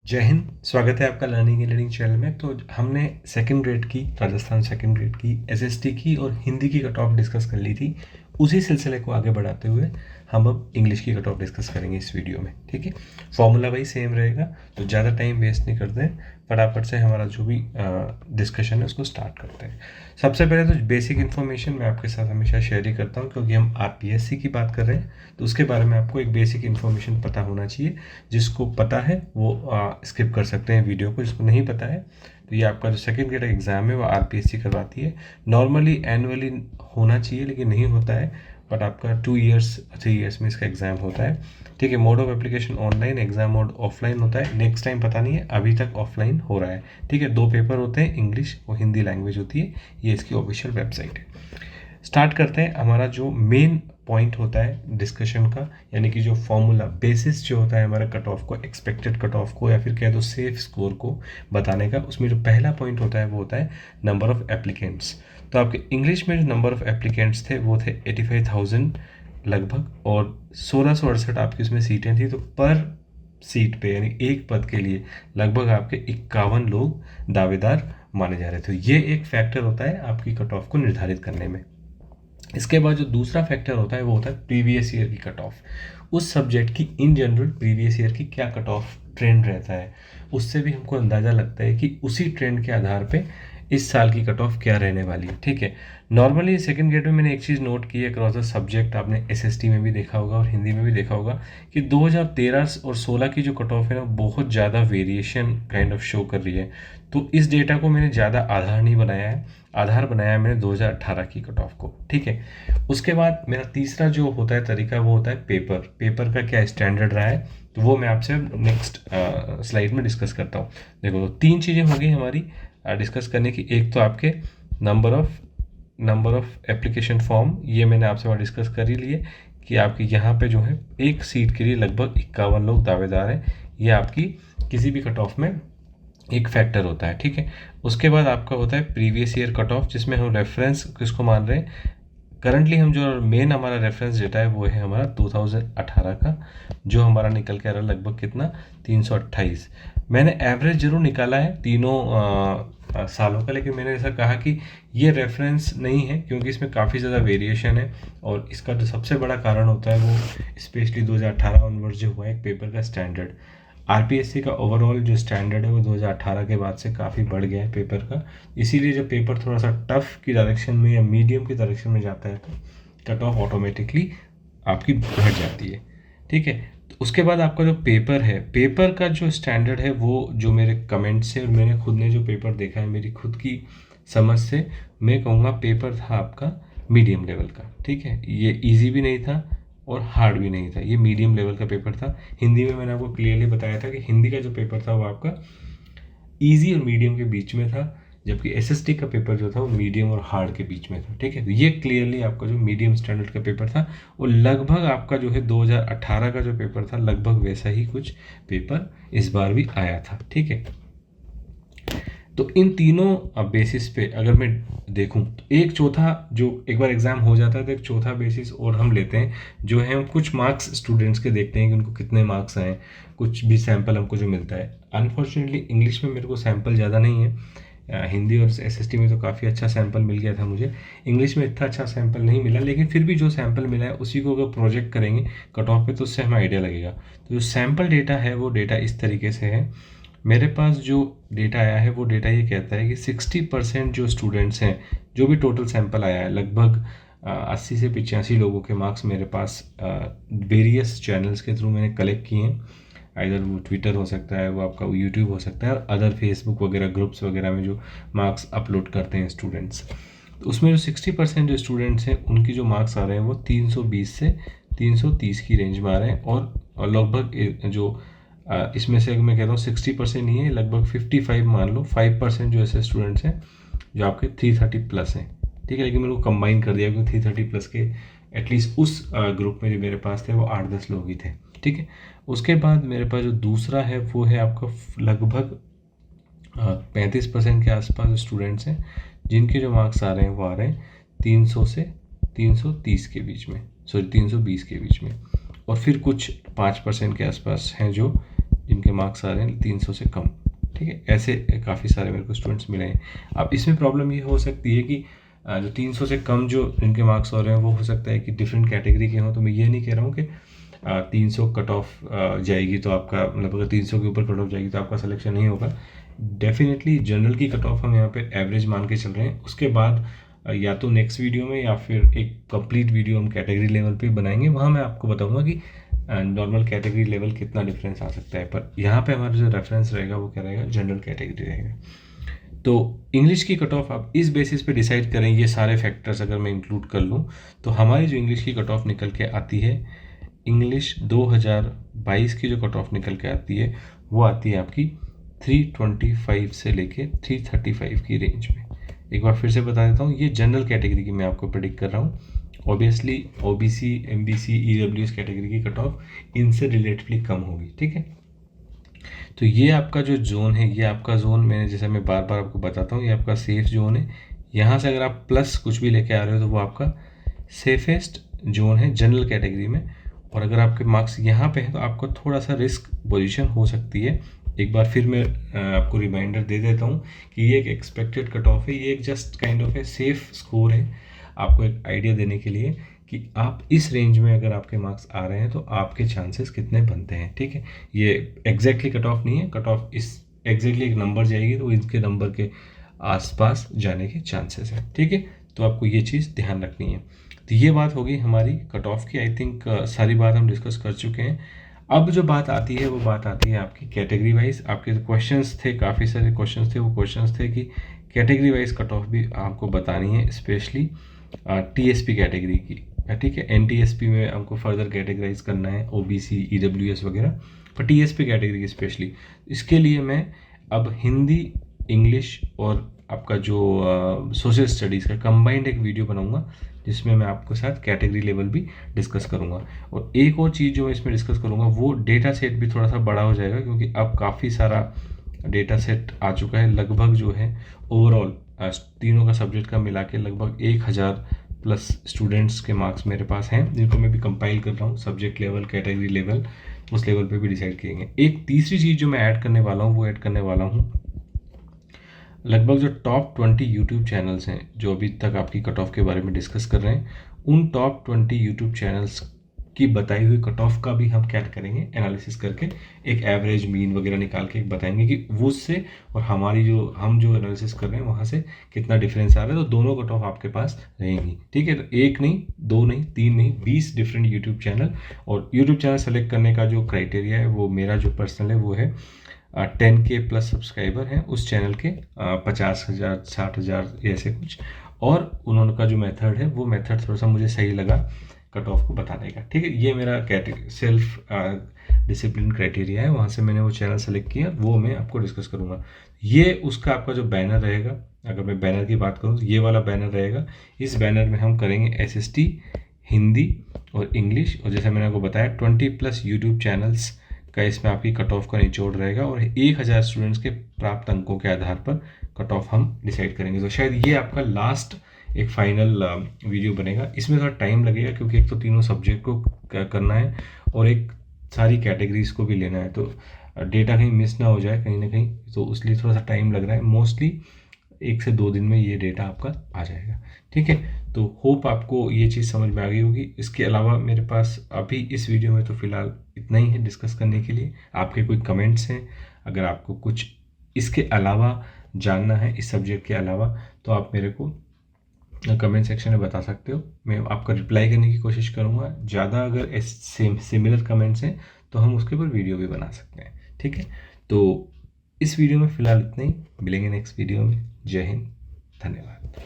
जय हिंद। स्वागत है आपका लर्निंग एंड लीडिंग चैनल में। तो हमने सेकंड ग्रेड की राजस्थान सेकंड ग्रेड की एसएसटी की और हिंदी की कट ऑफ डिस्कस कर ली थी। उसी सिलसिले को आगे बढ़ाते हुए हम अब इंग्लिश की कट ऑफ डिस्कस करेंगे इस वीडियो में। ठीक है, फॉर्मूला वही सेम रहेगा, तो ज़्यादा टाइम वेस्ट नहीं करते हैं, फटाफट से हमारा जो भी डिस्कशन है उसको स्टार्ट करते हैं। सबसे पहले तो बेसिक इन्फॉर्मेशन मैं आपके साथ हमेशा शेयर ही करता हूँ, क्योंकि हम आरपीएससी की बात कर रहे हैं तो उसके बारे में आपको एक बेसिक इन्फॉर्मेशन पता होना चाहिए। जिसको पता है वो स्किप कर सकते हैं वीडियो को, जिसको नहीं पता है तो ये आपका जो सेकंड ग्रेड एग्ज़ाम है वो आरपीएससी करवाती है। नॉर्मली एनुअली होना चाहिए लेकिन नहीं होता है, बट आपका 2 ईयर्स 3 ईयर्स में इसका एग्ज़ाम होता है। ठीक है, mode of application online, exam mode offline होता है। नेक्स्ट टाइम पता नहीं है, अभी तक ऑफलाइन हो रहा है। ठीक है, 2 पेपर होते हैं, इंग्लिश और हिंदी लैंग्वेज होती है। ये इसकी ऑफिशियल वेबसाइट है। स्टार्ट करते हैं। हमारा जो मेन पॉइंट होता है डिस्कशन का, यानी कि जो फॉर्मूला बेसिस जो होता है हमारा कट ऑफ को, एक्सपेक्टेड कट ऑफ को या फिर कह दो सेफ स्कोर को बताने का, उसमें जो पहला पॉइंट होता है वो होता है नंबर ऑफ एप्लीकेंट्स। तो आपके इंग्लिश में जो नंबर ऑफ एप्लीकेंट्स थे वो थे 85,000 लगभग, और 1668 आपकी उसमें सीटें थी। तो पर सीट पे यानी एक पद के लिए लगभग आपके 51 लोग दावेदार माने जा रहे थे। ये एक फैक्टर होता है आपकी कट ऑफ को निर्धारित करने में। इसके बाद जो दूसरा फैक्टर होता है वो होता है प्रीवियस ईयर की कट ऑफ। उस सब्जेक्ट की इन जनरल प्रीवियस ईयर की क्या कट ऑफ ट्रेंड रहता है, उससे भी हमको अंदाज़ा लगता है कि उसी ट्रेंड के आधार पे इस साल की कट ऑफ क्या रहने वाली है। ठीक है, नॉर्मली सेकंड ग्रेड में मैंने एक चीज़ नोट की है अक्रॉस द सब्जेक्ट, आपने एसएसटी में भी देखा होगा और हिंदी में भी देखा होगा कि 2013 और 16 की जो कट ऑफ है ना, बहुत ज़्यादा वेरिएशन काइंड ऑफ शो कर रही है। तो इस डेटा को मैंने ज़्यादा आधार नहीं बनाया है, आधार बनाया है मैंने 2018 की कट ऑफ को। ठीक है, उसके बाद मेरा तीसरा जो होता है तरीका वो होता है पेपर। पेपर का क्या स्टैंडर्ड रहा है, तो वो मैं आपसे नेक्स्ट स्लाइड में डिस्कस करता हूँ। देखो, तो 3 चीज़ें हो गई हमारी डिस्कस करने की। एक तो आपके नंबर ऑफ एप्लीकेशन फॉर्म, ये मैंने आपसे वहाँ डिस्कस कर ही लिए कि आपकी यहाँ पे जो है एक सीट के लिए लगभग 51 लोग दावेदार हैं। ये आपकी किसी भी कट ऑफ में एक फैक्टर होता है। ठीक है, उसके बाद आपका होता है प्रीवियस ईयर कट ऑफ, जिसमें हम रेफरेंस किसको मान रहे हैं। करंटली हम जो मेन हमारा रेफरेंस डेटा है वो है हमारा 2018 का, जो हमारा निकल के आ रहा है लगभग कितना 328। मैंने एवरेज जरूर निकाला है तीनों सालों का, लेकिन मैंने ऐसा कहा कि ये रेफरेंस नहीं है क्योंकि इसमें काफ़ी ज़्यादा वेरिएशन है। और इसका जो सबसे बड़ा कारण होता है वो स्पेशली 2018 ऑनवर्ड्स जो हुआ है एक पेपर का स्टैंडर्ड। आरपीएससी का ओवरऑल जो स्टैंडर्ड है वो 2018 के बाद से काफ़ी बढ़ गया है पेपर का। इसीलिए जब पेपर थोड़ा सा टफ की डायरेक्शन में या मीडियम की डायरेक्शन में जाता है तो कट ऑफ ऑटोमेटिकली आपकी बढ़ जाती है। ठीक है, तो उसके बाद आपका जो पेपर है, पेपर का जो स्टैंडर्ड है वो जो मेरे कमेंट से और मैंने खुद ने जो पेपर देखा है मेरी खुद की समझ से, मैं कहूँगा पेपर था आपका मीडियम लेवल का। ठीक है, ये ईजी भी नहीं था और हार्ड भी नहीं था, ये मीडियम लेवल का पेपर था। हिंदी में मैंने आपको क्लियरली बताया था कि हिंदी का जो पेपर था वो आपका इजी और मीडियम के बीच में था, जबकि एसएसटी का पेपर जो था वो मीडियम और हार्ड के बीच में था। ठीक है, तो ये क्लियरली आपका जो मीडियम स्टैंडर्ड का पेपर था वो लगभग आपका जो है 2018 का जो पेपर था लगभग वैसा ही कुछ पेपर इस बार भी आया था। ठीक है, तो इन तीनों बेसिस पे अगर मैं देखूं तो एक चौथा जो एक बार एग्ज़ाम हो जाता है तो एक चौथा बेसिस और हम लेते हैं, जो है हम कुछ मार्क्स स्टूडेंट्स के देखते हैं कि उनको कितने मार्क्स आए, कुछ भी सैंपल हमको जो मिलता है। अनफॉर्चुनेटली इंग्लिश में मेरे को सैंपल ज़्यादा नहीं है, हिंदी और एसएसटी में तो काफ़ी अच्छा सैंपल मिल गया था मुझे। इंग्लिश में इतना अच्छा सैंपल नहीं मिला, लेकिन फिर भी जो सैंपल मिला है उसी को अगर प्रोजेक्ट करेंगे कट ऑफ पे तो उससे हमें आइडिया लगेगा। तो जो सैंपल डेटा है वो डेटा इस तरीके से है। मेरे पास जो डेटा आया है वो डेटा ये कहता है कि 60% जो स्टूडेंट्स हैं, जो भी टोटल सैंपल आया है लगभग 80 से 85 लोगों के मार्क्स मेरे पास वेरियस चैनल्स के थ्रू मैंने कलेक्ट किए हैं। आइदर वो ट्विटर हो सकता है, वो आपका यूट्यूब हो सकता है, और अदर फेसबुक वगैरह ग्रुप्स वगैरह में जो मार्क्स अपलोड करते हैं स्टूडेंट्स। तो उसमें जो 60% जो स्टूडेंट्स हैं उनकी जो मार्क्स आ रहे हैं वो 320 से 330 की रेंज में आ रहे हैं। और लगभग जो इसमें से मैं कहता हूँ 60% नहीं है, लगभग 55 मान लो, 5% जो ऐसे स्टूडेंट्स हैं जो आपके 330 प्लस हैं। ठीक है, लेकिन मैंने को कंबाइन कर दिया क्योंकि 330 प्लस के एटलीस्ट उस ग्रुप में जो मेरे पास थे वो 8-10 लोग ही थे। ठीक है, उसके बाद मेरे पास जो दूसरा है वो है आपका लगभग 35% के आसपास स्टूडेंट्स हैं जिनके जो मार्क्स आ रहे हैं वो आ रहे हैं 300 से 330 के बीच में, सॉरी 320 के बीच में। और फिर कुछ 5% के आसपास हैं जो जिनके मार्क्स आ रहे हैं 300 से कम, ठीक है। ऐसे काफ़ी सारे मेरे को स्टूडेंट्स मिले हैं। अब इसमें प्रॉब्लम ये हो सकती है कि जो 300 से कम जो जिनके मार्क्स हो रहे हैं वो हो सकता है कि डिफरेंट कैटेगरी के हों। तो मैं ये नहीं कह रहा हूँ कि 300 कट ऑफ जाएगी तो आपका मतलब अगर 300 के ऊपर कट ऑफ जाएगी तो आपका सिलेक्शन नहीं होगा। डेफिनेटली जनरल की कट ऑफ हम यहाँ पे एवरेज मान के चल रहे हैं। उसके बाद या तो नेक्स्ट वीडियो में या फिर एक कंप्लीट वीडियो हम कैटेगरी लेवल पे बनाएंगे, वहाँ मैं आपको बताऊंगा कि नॉर्मल कैटेगरी लेवल कितना डिफरेंस आ सकता है। पर यहाँ पे हमारा जो रेफरेंस रहेगा वो क्या रहेगा, जनरल कैटेगरी रहेगा। तो इंग्लिश की कट ऑफ आप इस बेसिस पे डिसाइड करें, ये सारे फैक्टर्स अगर मैं इंक्लूड कर लूँ तो हमारी जो इंग्लिश की कट ऑफ निकल के आती है, इंग्लिश 2022 की जो कट ऑफ निकल के आती है वो आती है आपकी 325 से लेके 335 की रेंज में। एक बार फिर से बता देता हूँ, ये जनरल कैटेगरी की मैं आपको प्रेडिक्ट कर रहा हूँ। Obviously OBC, MBC, EWS category की कट ऑफ इनसे रिलेटिवली कम होगी, ठीक है। तो ये आपका जो जोन है, ये आपका जोन मैंने जैसे मैं बार बार आपको बताता हूँ, ये आपका सेफ जोन है। यहाँ से अगर आप प्लस कुछ भी लेके आ रहे हो तो वो आपका सेफेस्ट जोन है जनरल कैटेगरी में। और अगर आपके मार्क्स यहाँ पे हैं तो आपको थोड़ा सा रिस्क पोजीशन हो सकती है। एक बार फिर मैं आपको रिमाइंडर दे देता हूँ कि ये एक एक्सपेक्टेड कट ऑफ है, ये एक just kind of a safe score है, आपको एक आइडिया देने के लिए कि आप इस रेंज में अगर आपके मार्क्स आ रहे हैं तो आपके चांसेस कितने बनते हैं, ठीक है। ये एग्जैक्टली कट ऑफ नहीं है, कट ऑफ इस एग्जैक्टली एक नंबर जाएगी तो इसके नंबर के आसपास जाने के चांसेस हैं, ठीक है। तो आपको ये चीज़ ध्यान रखनी है। तो ये बात होगी हमारी कट ऑफ की। आई थिंक सारी बात हम डिस्कस कर चुके हैं। अब जो बात आती है वो बात आती है आपकी कैटेगरी वाइज। आपके जो क्वेश्चंस थे, काफ़ी सारे क्वेश्चंस थे, वो क्वेश्चंस थे कि कैटेगरी वाइज कट ऑफ भी आपको बतानी है, स्पेशली टीएसपी कैटेगरी की, ठीक है। एनटीएसपी में हमको फर्दर कैटेगराइज करना है, ओबीसी, ईडब्ल्यूएस वगैरह, पर टीएसपी कैटेगरी की स्पेशली इसके लिए मैं अब हिंदी, इंग्लिश और आपका जो सोशल स्टडीज़ का कंबाइंड एक वीडियो बनाऊंगा जिसमें मैं आपके साथ कैटेगरी लेवल भी डिस्कस करूंगा। और एक और चीज़ जो मैं इसमें डिस्कस करूंगा वो डेटा सेट भी थोड़ा सा बड़ा हो जाएगा, क्योंकि अब काफ़ी सारा डेटा सेट आ चुका है। लगभग जो है ओवरऑल तीनों का सब्जेक्ट का मिला के लगभग 1000 प्लस स्टूडेंट्स के मार्क्स मेरे पास हैं, जिनको मैं भी कंपाइल कर रहा हूँ सब्जेक्ट लेवल, कैटेगरी लेवल, उस लेवल पे भी डिसाइड करेंगे। एक तीसरी चीज़ जो मैं ऐड करने वाला हूँ वो ऐड करने वाला हूँ लगभग जो टॉप 20 यूट्यूब चैनल्स हैं जो अभी तक आपकी कट ऑफ के बारे में डिस्कस कर रहे हैं, उन टॉप 20 यूट्यूब चैनल्स की बताई हुई कट ऑफ का भी हम क्या करेंगे, एनालिसिस करके एक एवरेज मीन वगैरह निकाल के बताएंगे कि वो उससे और हमारी जो हम जो एनालिसिस कर रहे हैं वहाँ से कितना डिफरेंस आ रहा है। तो दोनों कट ऑफ आपके पास रहेंगी, ठीक है। तो एक नहीं, दो नहीं, तीन नहीं, 20 डिफरेंट यूट्यूब चैनल। और यूट्यूब चैनल सेलेक्ट करने का जो क्राइटेरिया है वो मेरा जो पर्सनल है वो है 10K प्लस सब्सक्राइबर हैं उस चैनल के, 50,000, 60,000 ऐसे कुछ। और उन्होंने का जो मेथड है वो मेथड थोड़ा सा मुझे सही लगा कट ऑफ को बताने का, ठीक है। ये मेरा सेल्फ डिसिप्लिन क्राइटेरिया है, वहाँ से मैंने वो चैनल सेलेक्ट किया, वो मैं आपको डिस्कस करूँगा। ये उसका आपका जो बैनर रहेगा, अगर मैं बैनर की बात करूँ तो ये वाला बैनर रहेगा। इस बैनर में हम करेंगे SST, हिंदी और इंग्लिश। और जैसे मैंने आपको बताया 20+ यूट्यूब चैनल्स का इसमें आपकी कट ऑफ का निचोड़ रहेगा और 1000 स्टूडेंट्स के प्राप्त अंकों के आधार पर कट ऑफ हम डिसाइड करेंगे। तो शायद ये आपका लास्ट एक फाइनल वीडियो बनेगा। इसमें थोड़ा टाइम लगेगा क्योंकि एक तो तीनों सब्जेक्ट को करना है और एक सारी कैटेगरीज को भी लेना है, तो डेटा कहीं मिस ना हो जाए कहीं ना कहीं, तो इसलिए थोड़ा सा टाइम लग रहा है। मोस्टली 1 से 2 दिन में ये डेटा आपका आ जाएगा, ठीक है। तो होप आपको ये चीज़ समझ में आ गई होगी। इसके अलावा मेरे पास अभी इस वीडियो में तो फिलहाल इतना ही है डिस्कस करने के लिए। आपके कोई कमेंट्स हैं, अगर आपको कुछ इसके अलावा जानना है, इस सब्जेक्ट के अलावा, तो आप मेरे को कमेंट सेक्शन में बता सकते हो। मैं आपका रिप्लाई करने की कोशिश करूँगा। ज़्यादा अगर सिमिलर कमेंट्स हैं तो हम उसके ऊपर वीडियो भी बना सकते हैं, ठीक है। तो इस वीडियो में फ़िलहाल इतना ही, मिलेंगे नेक्स्ट वीडियो में। जय हिंद, धन्यवाद।